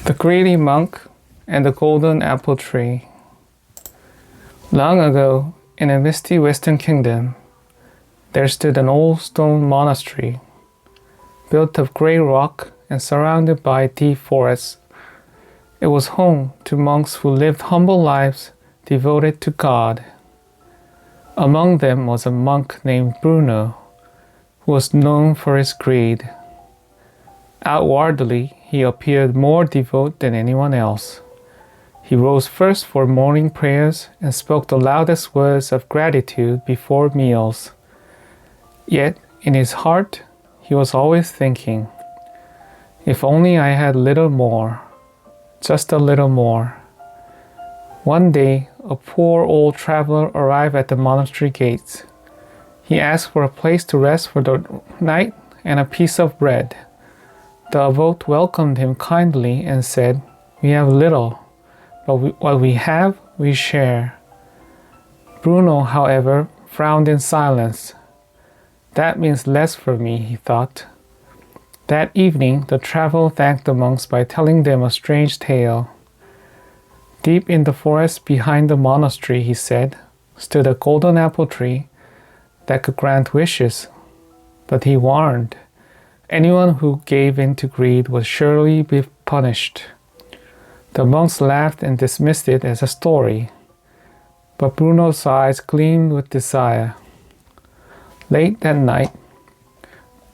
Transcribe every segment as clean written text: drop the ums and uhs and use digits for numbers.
The Greedy Monk and the Golden Apple Tree. Long ago, in a misty western kingdom, there stood an old stone monastery, built of gray rock and surrounded by deep forests. It was home to monks who lived humble lives devoted to God. Among them was a monk named Bruno, who was known for his greed. Outwardly, he appeared more devout than anyone else. He rose first for morning prayers and spoke the loudest words of gratitude before meals. Yet, in his heart, he was always thinking, if only I had a little more, just a little more. One day, a poor old traveler arrived at the monastery gates. He asked for a place to rest for the night and a piece of bread. The abbot welcomed him kindly and said, "We have little, but what we have, we share." Bruno, however, frowned in silence. That means less for me, he thought. That evening, the traveler thanked the monks by telling them a strange tale. Deep in the forest behind the monastery, he said, stood a golden apple tree that could grant wishes. But he warned, anyone who gave in to greed would surely be punished. The monks laughed and dismissed it as a story, but Bruno's eyes gleamed with desire. Late that night,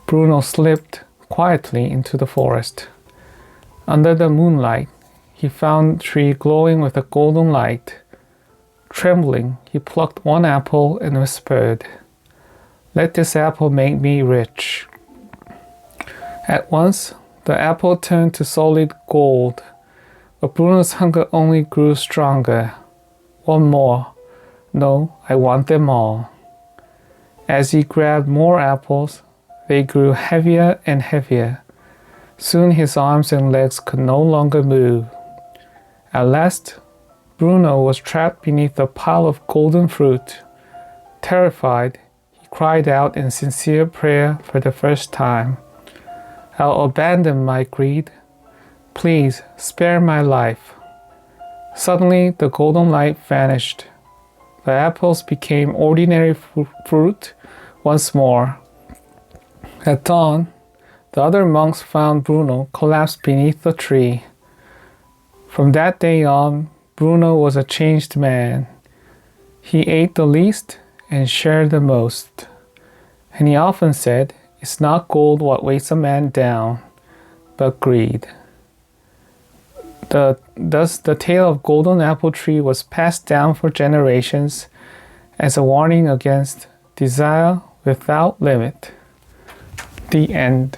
Bruno slipped quietly into the forest. Under the moonlight, he found the tree glowing with a golden light. Trembling, he plucked one apple and whispered, "Let this apple make me rich." At once, the apple turned to solid gold, but Bruno's hunger only grew stronger. One more. No, I want them all. As he grabbed more apples, they grew heavier and heavier. Soon his arms and legs could no longer move. At last, Bruno was trapped beneath a pile of golden fruit. Terrified, he cried out in sincere prayer for the first time, "I'll abandon my greed. Please spare my life." Suddenly, the golden light vanished. The apples became ordinary fruit once more. At dawn, the other monks found Bruno collapsed beneath the tree. From that day on, Bruno was a changed man. He ate the least and shared the most. And he often said, "It's not gold what weighs a man down, but greed." Thus, the tale of Golden Apple Tree was passed down for generations as a warning against desire without limit. The end.